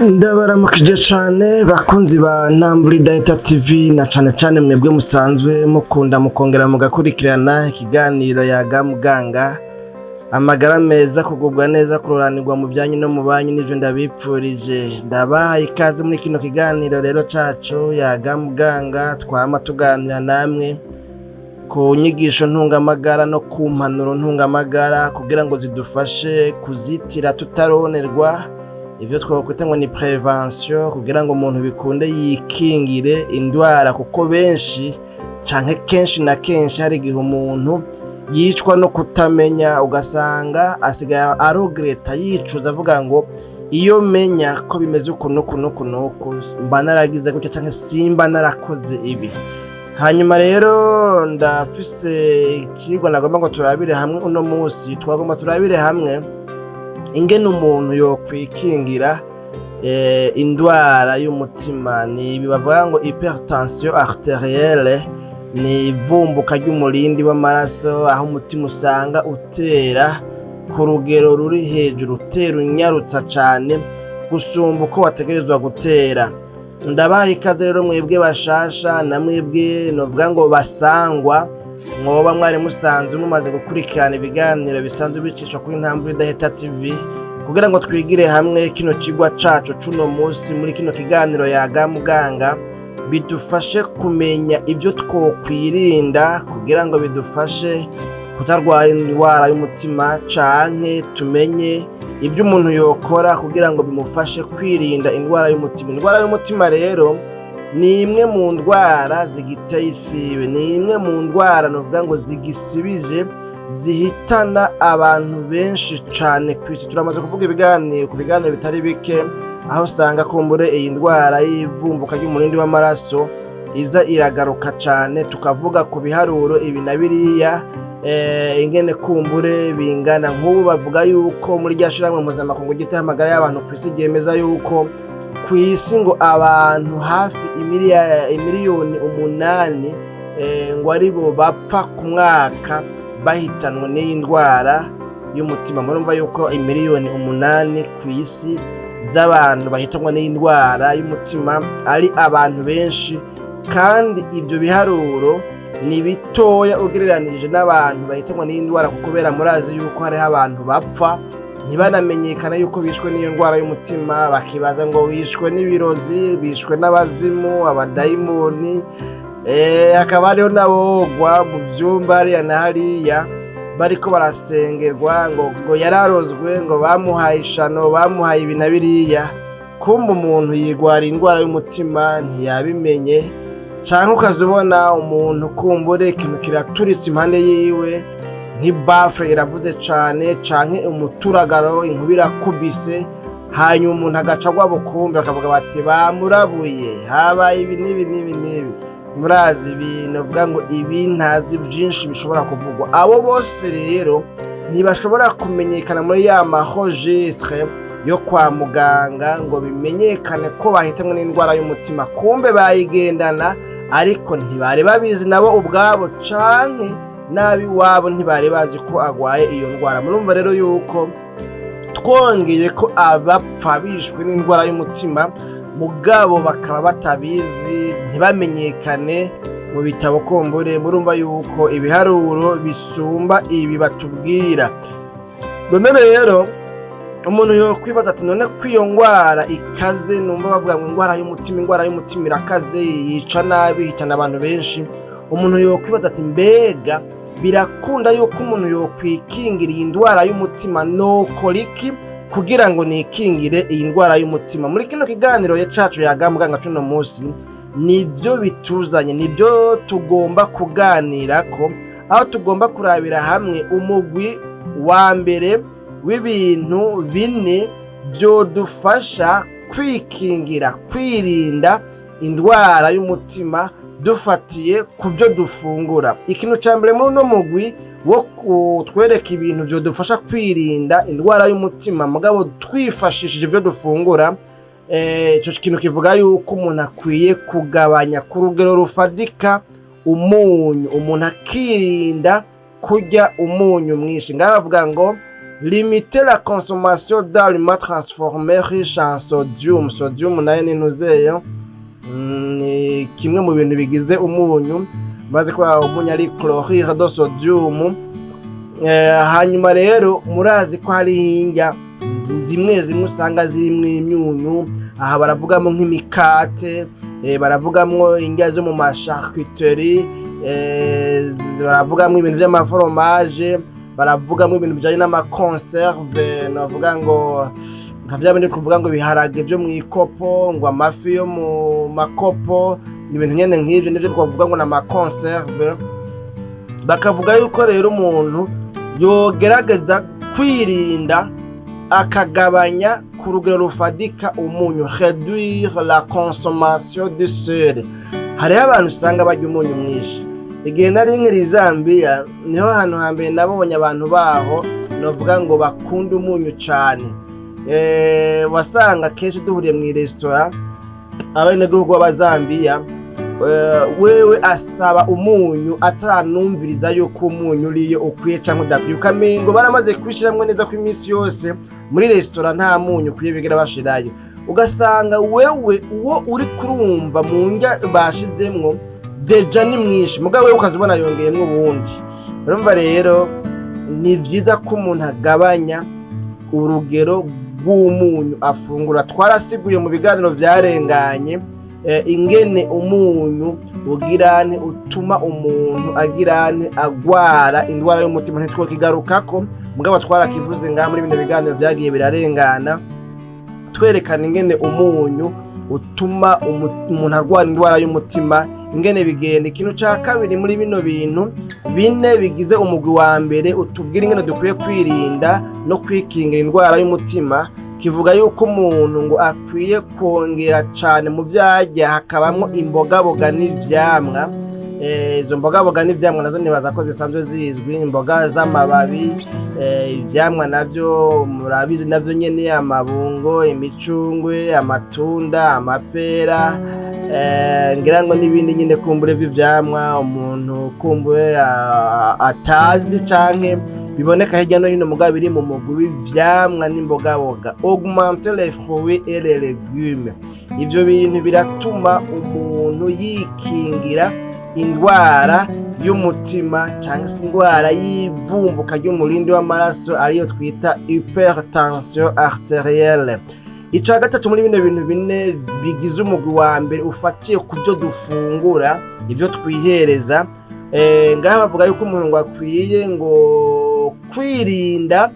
Ndabaramukije cane bakunzi ba indwâra TV na cane mwebwe musanzwe mukunda mukongera mugakurikirana ikiganiro yaga muganga amagara meza kugubwa neza kuroranirwa mu byanyu no mu banyu n'ivyo ndabipfurije ndabahaye ikaze muri kino kiganiro rero cacu yaga muganga twama tuganira namwe ku nyigisho ntungamagara no ku mpanuro ntungamagara kugira ngo zidufashe kuzitira tutaronerwa ivyo twakwita ngo ni prevention kugira ngo umuntu bikunde yikingire indwara kuko benshi canke kenshi na kenshi hari igihe umuntu yicwa no kutamenya ugasanga asigaye arogereta yicuza avuga ngo iyo menya ko bimeze ukuntu mba naragize gutya canke simba narakoze ibi. Hanyuma rero ndafise ikigwa nagomba ngo turabire hamwe uno munsi twagomba turabire hamwe ingene umuntu yokwikingira indwara y'umutima ni bibavuga ngo hypertension arterielle ni ivumbuka ry'umurindi w'amaraso aho umutima usanga utera ku rugero ruri hejuru utera unyarutsa cane gusumba uko wategerezwa gutera. Ndabaye ikaze rero mwebwe bashasha na mwebwe novuga ngo basangwa mwoba mwari musanzwe mumaze gukurikirana ibiganiro bisanzwe bicishwa kuri indwâra TV kugira ngo twigire hamwe kino kigwa cacu cuno munsi muri kino kiganiro yaga muganga bidufashe kumenya ivyo twokwirinda kugira ngo bidufashe kutarwara indwara y'umutima canke tumenye ivyo umuntu yokora kugira ngo bimufashe kwirinda indwara y'umutima. Indwara y'umutima rero ni imwe mu ndwara zigiteye isibe, ni imwe mu ndwara novuga ngo zigisibije zihitana abantu benshi cane kw'isi. Turamaze kuvuga ku biganiro bitari bike aho usanga kumbure iyi ndwara y'ivumbuka ry'umurindi w'amaraso iza iragaruka cane, tukavuga ku biharuro ibi na biriya ingene kumbure bingana. Nk'ubu bavuga yuko muri rya shirahamwe mpuzamakungu ryitaho amagara y'abantu kw'isi ryemeza yuko kw'isi ngo abantu hafi imiliyoni 8 ngo aribo bapfa ku mwaka bahitanwa n'iyi ndwara y'umutima. Murumva yuko imiliyoni 8 kw'isi z'abantu bahitanwa n'iyi ndwara y'umutima ari abantu benshi, kandi ibyo biharuro ni bitoya ugereranije n'abantu bahitanwa n'iyi ndwara kuko bera murazi yuko hariho abantu bapfa ntibanamenyekana yuko bishwe n'iyo ndwara y'umutima, bakibaza ngo bishwe n'ibirozi, bishwe n'abazimu, abadayimoni, hakaba hariho n'abogwa mu vyumba hariya na hariya bariko barasengerwa ngo yararozwe, ngo bamuhaye ishano, bamuhaye ibi na biriya. Kumba umuntu yigwara indwara y'umutima ntiyabimenye, canke ukazibona umuntu kumbure ikintu kiraturitse impande yiwe nk'ibafure iravuze cane canke umuturagaro inkuba irakubise, hanyuma umuntu agaca agwa bukumbi bakavuga bati bamurabuye, habaye ibi n'ibi. Murazi ibintu vuga ngo ibi ntazi byinshi bishobora kuvugwa. Abo bose rero ntibashobora kumenyekana muri ya maregistre yo kwa muganga ngo bimenyekane ko bahitanwe n'indwara y'umutima, kumbe bayigendana ariko ntibari babizi nabo ubwabo canke nabi wabo ntibari bazi ko agwaye iyo ndwara. Murumva rero yuko twongeye ko abapfa bishwe n'indwara y'umutima mugabo bakaba batabizi ntibamenyekane mu bitabo kumbure. Murumva yuko ibiharuro bisumba ibi batubwira. None rero umuntu yokwibaza ati none kwiyo ndwara ikaze, numva bavuga ngo indwara y'umutima irakaze yica nabi hitana abantu benshi. Umuntu yokwibaza ati mbega birakunda yuko umuntu yokwikingira iyi ndwara y'umutima, nokora iki kugira ngo nikingire iyi ndwara y'umutima? Muri kino kiganiro cacu yaga muganga cuno munsi nivyo bituzanye, nivyo tugomba kuganirako, aho tugomba kurabira hamwe umugwi wa mbere w'ibintu bine vyodufasha kwirinda indwara y'umutima dufatiye ku byo dufungura. Ikintu ca mbere muri uno mugwi wo kutwereka ibintu vyodufasha kwirinda indwara y'umutima mugabo twifashishije ivyo dufungura, ico kintu kivuga yuko umuntu akwiye kugabanya ku rugero rufadika umunyu, umuntu akirinda kurya umunyu mwinshi. Ngaho bavuga ngo limiter la consommation d'aliments transformés riches en sodium. Sodium nayo ni ntuzeyo, ni kimwe mu bintu bigize umunyu, maze ko umunyu ari chlorure de sodium. Hanyuma rero murazi ko hari indya zimwe usanga zirimo imyunyu, aha baravugamo nk'imikate, baravugamo indya zo mu macharcuterie, baravugamo ibintu by'amaforomaje, baravugamo ibintu bijanye n'amakonserve, navuga ngo nka bya bindi tuvuga ngo biharage byo mu ikopo, ngo amafi yo mu makopo, ibintu nyene nk'ivyo nivyo twavuga ngo n'amakonserve. Bakavuga yuko rero umuntu yogerageza kwirinda akagabanya ku rugero rufadika umunyu, réduire la consommation de sel. Hariho abantu usanga barya umunyu mwinshi. Igihe nari nkiri Zambia niho hantu hambere nabonye abantu baho novuga ngo bakunda umunyu cyane. Wasanga kenshi duhuriye mu restaurant abenegihugu b'Abazambiya, wewe asaba umunyu ataranumviriza yuko umunyu uriyo ukwiye cyangwa udakwiye, ukamengo baramaze kwishiramwe neza ko iminsi yose muri restaurant nta munyu ukwiye bigira bashirayo. Ugasanga wewe uwo uri kurumva mu ndya bashizemwo deja ni mwinshi, mugabo wewe ukazubona yongeyemwo ubundi. Urumva rero ni vyiza ko umuntu agabanya urugero rw'umunyu afungura. Twarasiguye mu biganiro vyarenganye ingene umunyu ugirane utuma umuntu agirane agwara indwara y'umutima. Ntitwokigarukako mugabo twarakivuze ngaha muri bino biganiro vyagiye birarengana, twerekana ingene umunyu utuma umuntu arwara indwara y'umutima, ingene bigenda. Ikintu ca kabiri muri bino bintu bine bigize umugwi wa mbere utubwira ingene dukwiye kwirinda no kwikingira indwara y'umutima, kivuga yuko umuntu ngo akwiye kongera cyane mu vyarya, hakabamwo imbogaboga n'ivyamwa. Izo mbogaboga n'ivyamwa nazo nibaza ko zisanzwe zizwi, imboga z'amababi, ivyamwa navyo murabizi navyo nyene, amabungo, imicungwe, amatunda, amapera, ngira ngo n'ibindi nyine kumbure vy'ivyamwa umuntu kumbure atazi canke biboneka hirya no hino mugabo biri mu mugwi w'ivyamwa n'imbogaboga. Augmenter les fruits et les légumes, ivyo bintu biratuma umuntu yikingira indwara y'umutima cyangwa se indwara y'ivumbuka ry'umurindi w'amaraso ariyo twita hypertension arterielle. Ica gatatu muri bino bintu bine bigize umugwi wa mbere ufatiye ku byo dufungura, ivyo twihereza. Ngaha bavuga yuko umuntu ngo akwiye ngo kwirinda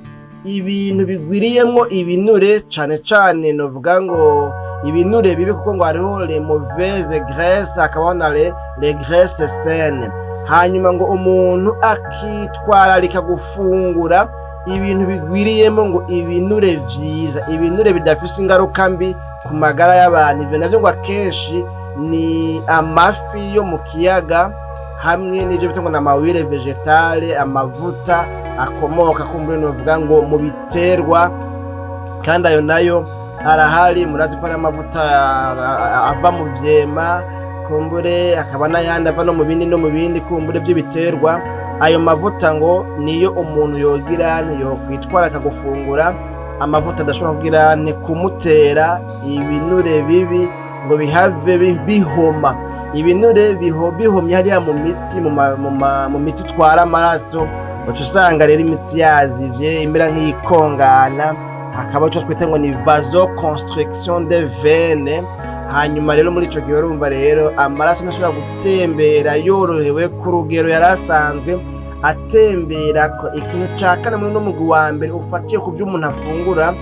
ibintu bigwiriyemwo ibinure, cane cane novuga ngo ibinure bibi, kuko ngo hariho les mauvaises graisses akabaho na les graisses saines. Hanyuma ngo umuntu akitwararika gufungura ibintu bigwiriyemo ngo ibinure vyiza, ibinure bidafise ingaruka mbi ku magara y'abantu. Ivyo navyo ngo akenshi ni amafi yo mu kiyaga hamwe n'ivyo bita ngo n'amawire vegetale, amavuta akomoka kumbure novuga ngo mu biterwa, kandi ayo nayo arahari. Murazi ko ari amavuta ava mu vyema kumbure, akaba n'ayandi ava no mu bindi kumbure vy'ibiterwa. Ayo mavuta ngo niyo umuntu yogirane yokwitwara akagufungura, amavuta adashobora kugirane kumutera ibinure bibi ngo bihave bihoma. Ibinure bihomye hariya mu mitsi, mu mitsi twara amaraso, uca usanga rero imitsi yazivye imera nk'ikongana, hakaba cyo twita ngo ni vasoconstriction de veine. Hanyuma rero muri ico gihe urumva rero amaraso ntashobora gutembera yorohewe ku rugero yarasanzwe atembera. Ko ikintu ca kane muri no mugwi wa mbere ufatiye ku vyo umuntu afungura,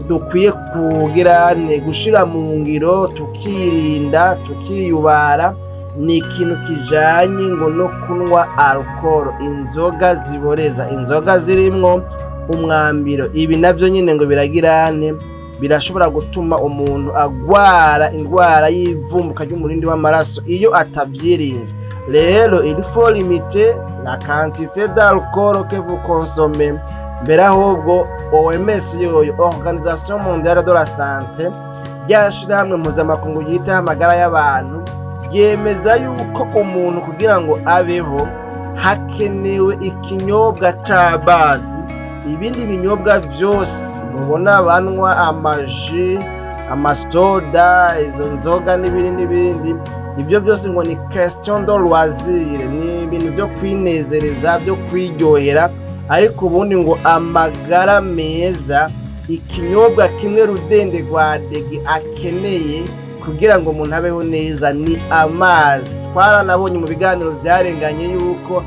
dukwiye kugira ne gushira mu ngiro, tukirinda tukiyubara, ni ikintu kijanye ngo no kunwa alcohol, inzoga ziboreza, inzoga zirimwo umwambiro. Ibi navyo nyine ngo biragirane, birashobora gutuma umuntu agwara indwara y'ivumbuka ry'umurindi w'amaraso iyo atavyirinze. Rero il faut limiter la quantité d'alcool que vous consommez. Mbere ahubwo OMS yoyo, Organisation Mondiale de la Santé, ryashirahamwe mpuzamakungu ryita amagara y'abantu, ryemeza yuko umuntu kugira ngo abeho hakenewe ikinyobwa c'abazi. ibindi binyobwa vyose mubona banywa amaji, amasoda, izo nzoga n'ibindi, ivyo byose ngo ni question de loisir, ni ibintu vyo kwinezereza, vyo kwiryohera, ariko ubundi ngo amagara meza, ikinyobwa kimwe rudende rwa dege akeneye kugira ngo umuntu abeho neza ni amazi. Twaranabonye mu biganiro vyarenganye yuko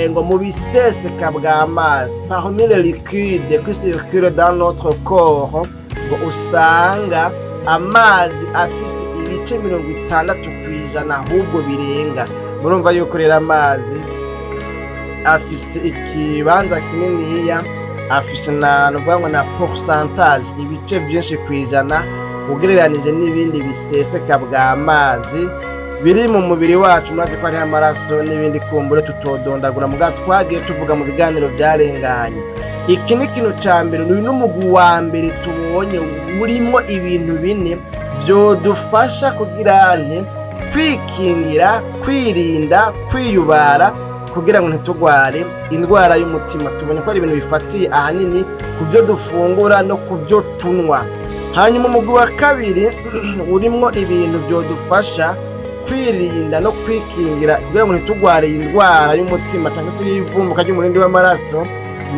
ngo mu biseseka bw'amazi, parmi les liquides qui circulent dans notre corps, ngo usanga amazi afise ibice 60% ahubwo birenga. Murumva yuko rero amazi afise ikibanza kininiya, afise nuvuga ngo na pourcentage, ibice byinshi kwijana ugereranije n'ibindi biseseka bw'amazi biri mu mubiri wacu. Murazi ko ari amaraso n'ibindi kumbure tutodondagura muga twagiye tuvuga mu biganiro byarenganye. Iki ni ikintu ca mbere, ni n'umugwi wa mbere tubonye urimo ibintu bine vyodufasha kugira kwikingira, kwirinda, kwiyubara kugira ngo ntitugware indwara y'umutima. Tubonye ko ari ibintu bifatiye ahanini ku vyo dufungura no ku vyo tunywa. Hanyuma umugwi wa kabiri urimo ibintu vyodufasha kwirinda no kwikingira kugira ngo ntitugware indwara y'umutima cyangwa se y'ivumbuka ry'umurindi w'amaraso,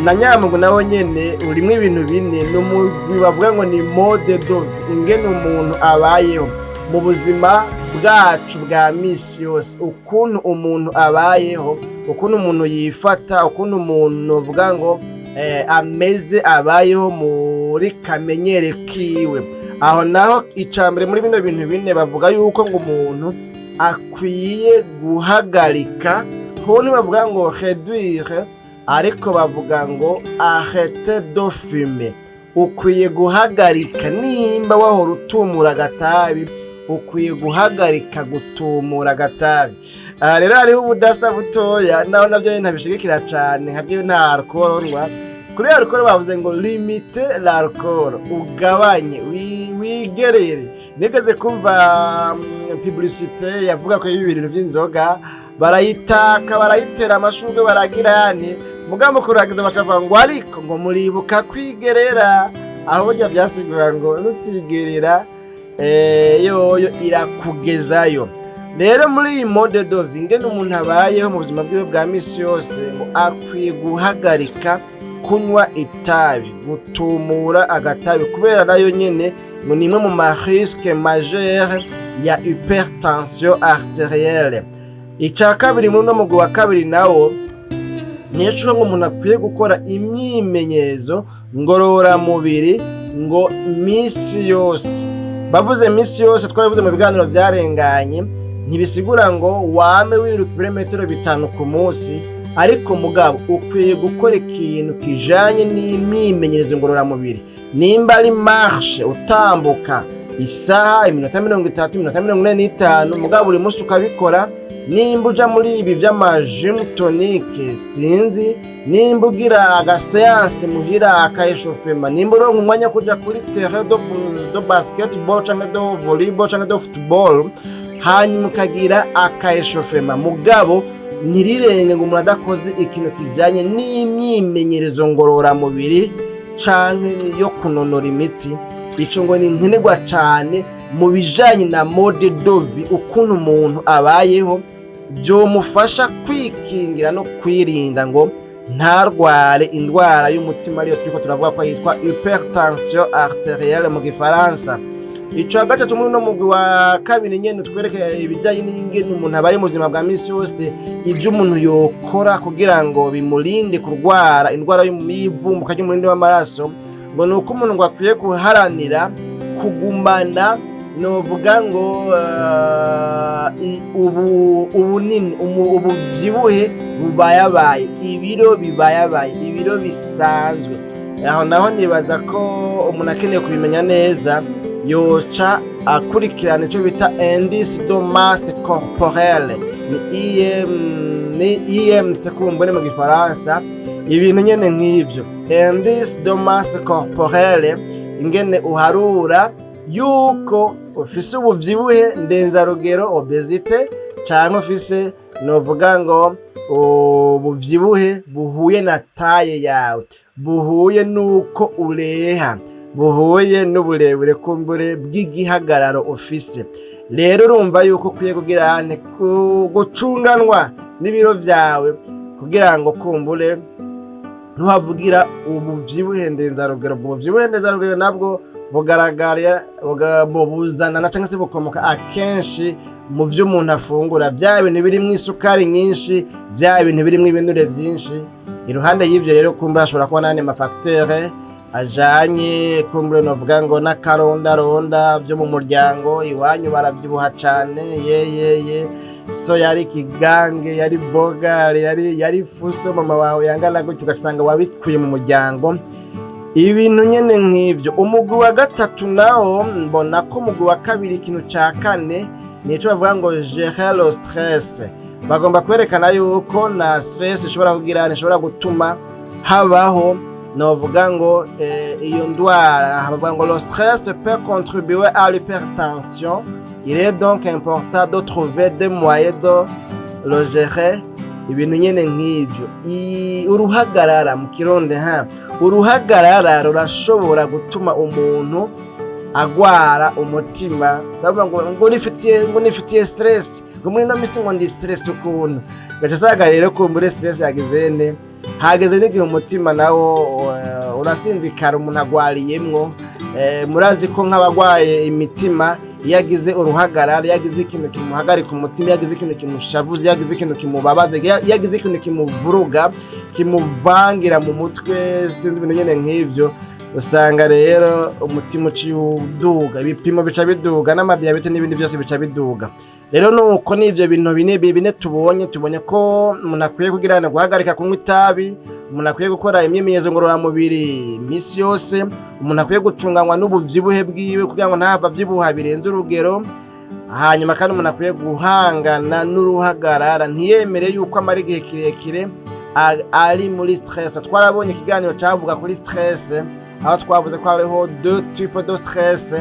na nyamugu nawo nyene urimo ibintu bine. N'umugwi bavuga ngo ni mode de vie, ingene umuntu abayeho mu buzima bwacu bwa misi yose, ukuntu umuntu abayeho, ukuntu umuntu yifata, ukuntu umuntu uvuga ngo ameze, abayeho muri kamenyere kiwe. Aho naho icambere muri bino bintu bine bavuga yuko ngo umuntu akwiye guhagarika, ho bavuga ngo réduire, ariko bavuga ngo arrêter de fumer. Ukwiye guhagarika, nimba wahora utumura agatabi, ukwiye guhagarika gutumura agatabi. Rero hariho ubudasa butoya, naho navyo ntabishigikira cane, havyo nta alcool nywa. Kuri alcool bavuze ngo limite l'alcool, ugabanye, wigerere. Nigeze kumva publicité yavuga ko ibintu by'inzoga barayitaka, barayitera amashurwe, baragira yani mugambo kuragiza bacavuga ngo ariko ngo muribuka kwigerera. Aho burya byasigura ngo nutigerera yoyo irakugezayo. Rero muri iyi mode de vie, ngene umuntu abayeho mu buzima bwiwe bwa misi yose, ngo akwiye guhagarika kunywa itabi, gutumura agatabi, kubera nayo nyene ngo ni imwe mu risque majeur ya hypertension arterielle. Icya kabiri muri no mugwi wa kabiri nawo nico ngo umuntu akwiye gukora imyimenyerezo ngororamubiri ngo misi yose. Bavuze misi yose, twaravuze mu biganiro byarenganye, ntibisigura ngo wame wiruka ibirometero 5 ku munsi, ariko mugabo ukwiye gukora ikintu kijanye n'imyimenyerezo ngororamubiri. Nimba ari marche, utambuka isaha, iminota 30, iminota 45, mugabo buri munsi ukabikora. Nimba uja muri ibi vy'amagym tonique, sinzi nimba ugira agaseanse muhira, akayeshofema, nimba uronka umwanya kuja kuri terrain do basketball canke do volleyball canke do football, hanyuma ukagira akayeshofema, mugabo ntirirenge ngo umuntu adakoze ikintu kijanye n'imyimenyerezo ngororamubiri canke yo kunonora imitsi. Ico ngo ni nkenerwa cane mu bijanye na mode de vie, ukuntu umuntu abayeho byomufasha kwikingira no kwirinda ngo ntarware indwara y'umutima, ariyo turiko turavuga ko yitwa hypertension arterielle mu Gifaransa. Ico gatatu muri no mugwi wa kabiri nyene twereke ibijanye n'ingene umuntu abaye mu buzima bwa misi yose, ivyo umuntu yokora kugira ngo bimurinde kurwara indwara y'ivumbuka ry'umurindi w'amaraso. Ngo nuko umuntu ngo akwiye kuharanira kugumana, novuga ngo ubunini, ubuvyibuhe bubayabaye, ibiro bibayabaye, ibiro bisanzwe. Aho naho nibaza ko umuntu akeneye kubimenya neza, yoca akurikirana ico bita indice de masse corporelle, ni IMC kumbone mu Gifaransa. Ibintu nyene nk'ivyo, indice de masse corporelle, ingene uharura yuko ufise ubuvyibuhe ndenzarugero, obesite, canke ufise novuga ngo ubuvyibuhe buhuye na taye yawe. buhuye nuko ureha, buhuye n'uburebure kumbure bw'igihagararo ufise. Rero urumva yuko ukwiye kugira gucunganwa n'ibiro vyawe kugira ngo kumbure ntuhavugira ubuvyibuhe ndenzarugero. Ubuvyibuhe ndenzarugero nabwo bugaragara buzanana canke se bukomoka akenshi mu vyo umuntu afungura, vya bintu birimwo isukari nyinshi, vya bintu birimwo ibinure vyinshi. Iruhande y'ivyo rero kumbura hashobora kuba n'ayandi mafacteur ajanye kumbure novuga ngo n'akarondaronda vyo mu muryango. Iwanyu baravyibuha cane, yeyeye so yari kigange, yari bogare, yari fuso, mama wawe yangana gutyo ugasanga wabikuye mu muryango. Ibintu nyene nk'ivyo. Umugwi wa gatatu nawo mbona ko umugwi wa kabiri ikintu ca kane nico bavuga ngo gérer le stress. Bagomba kwerekana yuko na stress ishobora gutuma habaho novuga ngo iyo ndwara. Bavuga ngo le stress peut contribuer à l'hypertension. Il est donc important de trouver des moyens de le gérer. Ibintu nyene nk'ivyo. Uruhagarara mu kirundi uruhagarara rurashobora gutuma umuntu agwara umutima. Ndavuga ngo nifitiye stress, ngo muri no misi ngo ndi stress ukuntu. Gaca saga rero kumbure stress yagezene hageze n'igihe umutima nawo urasinzikara, umuntu agwariyemwo. Murazi ko nk'abagwaye imitima yagize uruhagarara, yagize ikintu kimuhagarika umutima, yagize ikintu kimushavuza, yagize ikintu kimubabaza, yagize ikintu kimuvuruga, kimuvangira mu mutwe, sinzi ibintu nyene nk'ivyo, usanga rero umutima uciye uduga, ibipimo bica biduga, n'amadiyabete n'ibindi byose bica biduga. Rero nuko n'ivyo bintu bine tubonye ko umuntu akwiye kugirana guhagarika kunywa itabi, umuntu akwiye gukora imyimenyerezo ngororamubiri imisi yose, umuntu akwiye gucunganwa n'ubuvyibuhe bwiwe kugira ngo ntahava avyibuha birenze urugero. Hanyuma kandi umuntu akwiye guhangana n'uruhagarara, ntiyemere yuko amara igihe kirekire ari muri stress. Twarabonye ikiganiro cavuga kuri stress, aho twavuze ko hariho deux types de stress.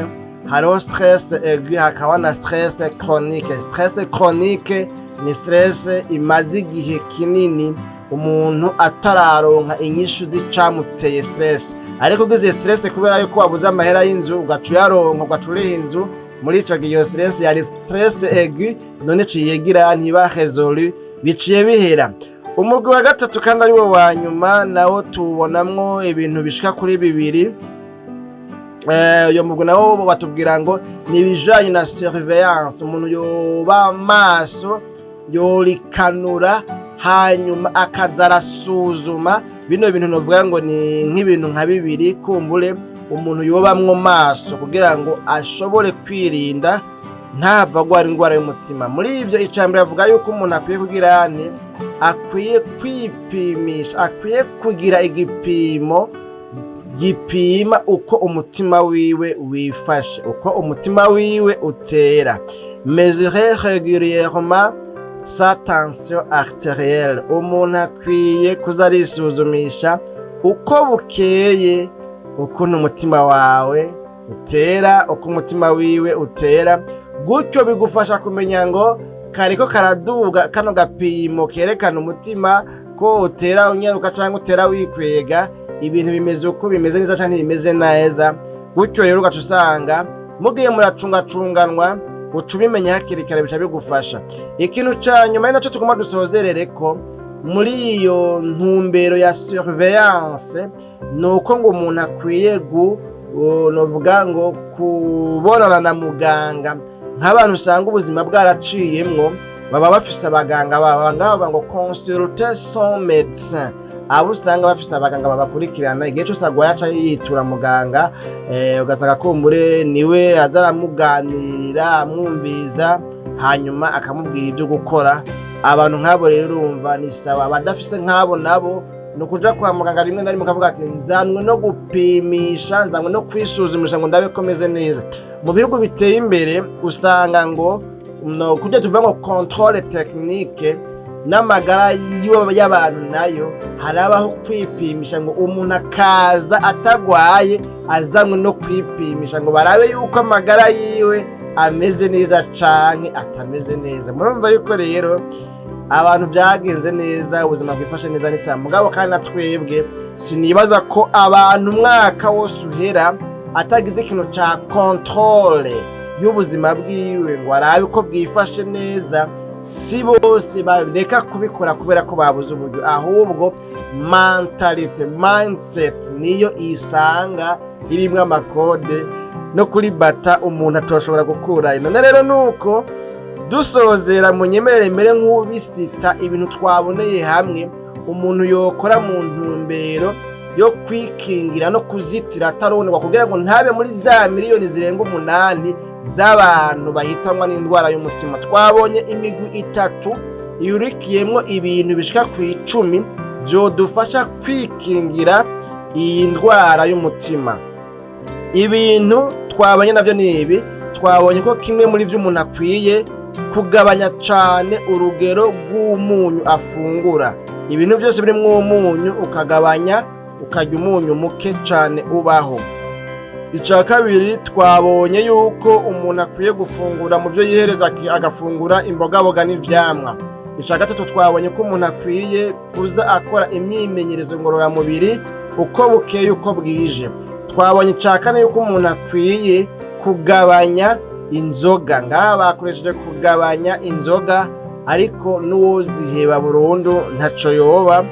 Hariho stress aigu, hakaba na stress chronique. Stress chronique ni stress imaze igihe kinini umuntu atararonka inyishu z'icamuteye stress. Ariko ugize stress kubera yuko wabuze amahera y'inzu ugaca uyaronka, ugaca uriha inzu, muri ico gihe iyo stress yari stress aigu, none ciyegira ntiba résolu, biciye bihera. Umugwi wa gatatu kandi ari wo wa nyuma nawo tubonamwo ibintu bishika kuri bibiri. Uyo mugwi nawo batubwira ngo nibijanye na surveillance. Umuntu yoba maso, yorikanura, hanyuma akaza arasuzuma. Bino bintu novuga ngo ni nk'ibintu nka bibiri kumbure umuntu yobamwo maso kugira ngo ashobore kwirinda ntava agwara indwara y'umutima. Muri ivyo icambere avuga yuko umuntu akwiye kugira akwiye kwipimisha, akwiye kugira igipimo gipima uko umutima wiwe wifashe, uko umutima wiwe utera. Mesurer régulièrement sa tension artérielle. Umuntu akwiye kuzarisuzumisha uko bukeye ukuntu umutima wawe utera, uko umutima wiwe utera. Gutyo bigufasha kumenya ngo kariko karaduga kano gapimo kerekana umutima ko utera unyaruka canke utera wikwega, ibintu bimeze uko bimeze neza canke bimeze neza. Gutyo rero ugaca usanga mugiye muracungacunganwa, uca ubimenya hakiri kare, bica bigufasha. Ikintu ca nyuma ari naco tugomba dusozerereko muri iyo ntumbero ya surveillance, nuko ngo umuntu akwiye novuga ngo kubonana na muganga. Nk'abantu usanga ubuzima bwaraciyemwo, baba bafise abaganga baba ngo consulter son médecin. Abo usanga bafise abaganga babakurikirana, igihe cyose agwaye aca yitura muganga, ugasanga kumbure niwe azaramuganirira, amwumviza, hanyuma akamubwira ibyo gukora. Abantu nk'abo rero urumva ni sawa. Abadafise nk'abo nabo no kuja kwa muganga rimwe na rimwe kavuga ati nzanwe no gupimisha, nzanwe no kwisuzumisha ngo ndabe ko meze neza. Mu bihugu biteye imbere usanga ngo no kujya tuvuga ngo contrôle technique n'amagara y'abantu nayo harabaho kwipimisha, ngo umuntu akaza atagwaye azanwe no kwipimisha ngo barabe yuko amagara yiwe ameze neza canke atameze neza. Murumva yuko rero abantu byagenze neza, ubuzima bwifashe neza n'isa mugabo kandi natwebwe sinibaza ko abantu umwaka wose uhera atagize ikintu ca controle y'ubuzima bwiwe ngo arabe ko bwifashe neza. Si bose bareka kubikora kubera ko babuze uburyo, ahubwo mentality mindset niyo isanga irimwo amakode no kuri bata umuntu atoshobora gukura. None rero nuko dusozera mu nyemeremere nk'ubisita ibintu twaboneye hamwe umuntu yokora mu ntumbero yo kwikingira no kuzitira ataronerwa kugira ngo ntabe muri za miliyoni zirenga 8 z'abantu bahitanwa n'indwara y'umutima. Twabonye imigwi 3 yurikiyemwo ibintu bishika ku 10 byodufasha kwikingira iyi ndwara y'umutima. Ibintu twabonye navyo nibi, twabonye ko kimwe muri vyo umuntu akwiye kugabanya cane urugero rw'umunyu afungura. Ibintu byose birimwo umunyu ukagabanya, ukarya umunyu muke cane ubaho. Ica kabiri twabonye yuko umuntu akwiye gufungura mu byo yihereza agafungura imbogaboga n'ivyamwa. Ica gatatu twabonye ko umuntu akwiye kuza akora imyimenyerezo ngororamubiri uko bukeye uko bwije. Twabonye ica kane yuko umuntu akwiye kugabanya inzoga. Ngaha bakoresheje kugabanya inzoga, ariko n'uwoziheba burundu ntaco yoba,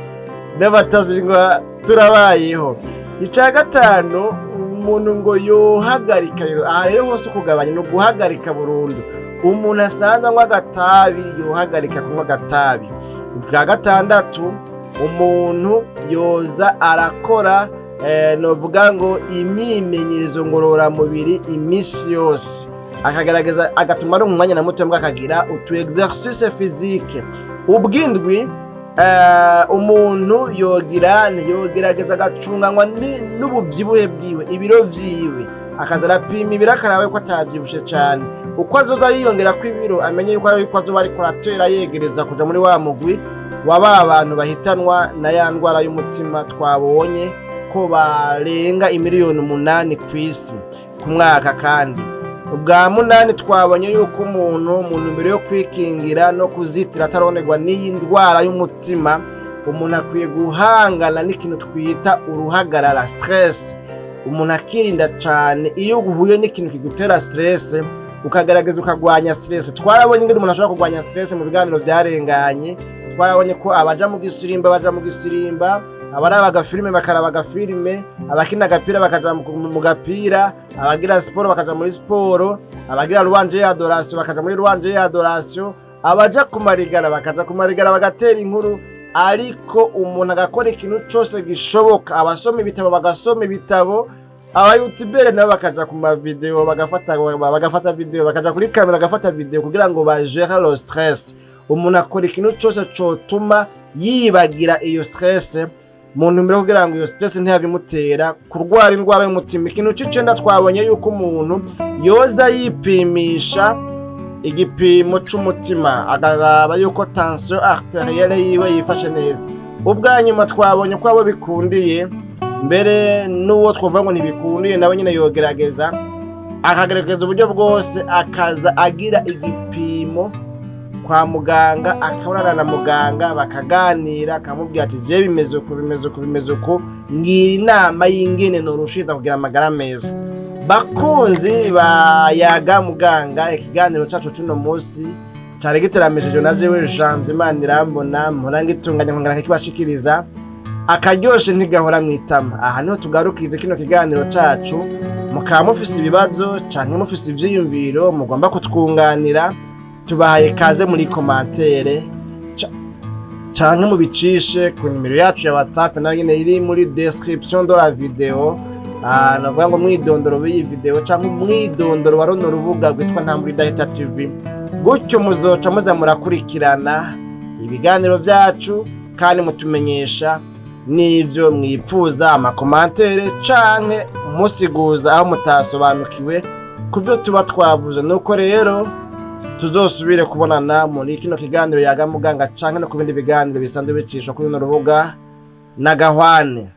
n'abatazingwa turabayeho. Ica gatanu umuntu ngo yohagarika rero. Aha rero hose kugabanya no guhagarika burundu. Umuntu asanzwe anywa agatabi yohagarika kunywa agatabi. Bwa gatandatu umuntu yoza arakora novuga ngo imyimenyerezo ngororamubiri imisi yose, akagaragaza agatuma ari umwanya na muto mbwa akagira utu exercice physique. Ubwindwi umuntu yogerageza agacunganywa n'ubuvyibuhe bwiwe, ibiro vyiwe, akaza arapima ibiro akarabe ko atavyibushe cane. Uko azoza yiyongera ko ibiro amenye yuko ari ko azoba ariko aratera yegereza kuja muri wa mugwi waba abantu bahitanwa na ya ndwara y'umutima twabonye ko barenga imiliyoni 8 kw'isi ku mwaka. Kandi ubwa 8 twabonye yuko umuntu mbere yo kwikingira no kuzitira ataronerwa n'iyi ndwara y'umutima, umuntu akwiye guhangana n'ikintu twita uruhagarara stress. Umuntu akirinda cane iyo uhuye n'ikintu kigutera stress, ukagaragaza ukagwanya stress. Twarabonye ingene umuntu ashobora kugwanya stress mu biganiro byarenganye. Twarabonye ko abaja mu gisirimba baja mu gisirimba, abaraba agafilime bakaraba agafilime, abakina agapira bakaja mu gapira, abagira siporo bakaja muri siporo, abagira louange y'adoration bakaja muri louange y'adoration, abaja kumarigara bakaja kumarigara bagatera inkuru. Ariko umuntu agakora ikintu cyose gishoboka. Abasoma ibitabo bagasoma ibitabo, aba youtubere nabo bakaja ku ma video bagafata video, bakaja kuri kamera bagafata video kugira ngo bagere le stress. Umuntu akora ikintu cyose cotuma yibagira iyo stress mu ntumbero kugira ngo iyo stress ntiyabimutera kurwara indwara y'umutima. Ikintu c'icenda twabonye yuko umuntu yoza yipimisha igipimo c'umutima, agaraba yuko tension arterielle yiwe yifashe neza. Ubwa nyuma twabonye ko abo bikundiye, mbere n'uwo twovuga ngo ntibikundiye nawe nyine yogerageza akagerageza uburyo bwose akaza agira igipimo kwa muganga, akabonana na muganga bakaganira, akamubwira ati je bimeze uko ngira inama y'ingene norushiza kugira amagara meza. Bakunzi bayaga muganga, ikiganiro cyacu cy'uno munsi cyari giteramishije na jewe Janvier Manirambona, murangitunganya nkongera kibashikiriza akaryoshe ntigahora mwitama. Aha niho tugarukije kino kiganiro cyacu. Mukaba mufise ibibazo canke mufise ivyiyumviro mugomba kutwunganira, tubahaye kaze muri commentaire canke mubicishe ku nimero yacu ya WhatsApp nayo nyene iri muri description de la video. Navuga ngo mwidondoro w'iyi video canke mwidondoro warono rubuga rwitwa indwâra TV, gutyo muzoca muza murakurikirana ibiganiro vyacu kandi mutumenyesha n'ivyo mwipfuza, amakomantere canke musiguza aho mutasobanukiwe kuvyo tuba twavuze. Nuko rero tuzosubire kubonana muri kino kiganiro yaga muganga canke no ku bindi biganiro bisanzwe bicishwa kuri no rubuga na Gahwane.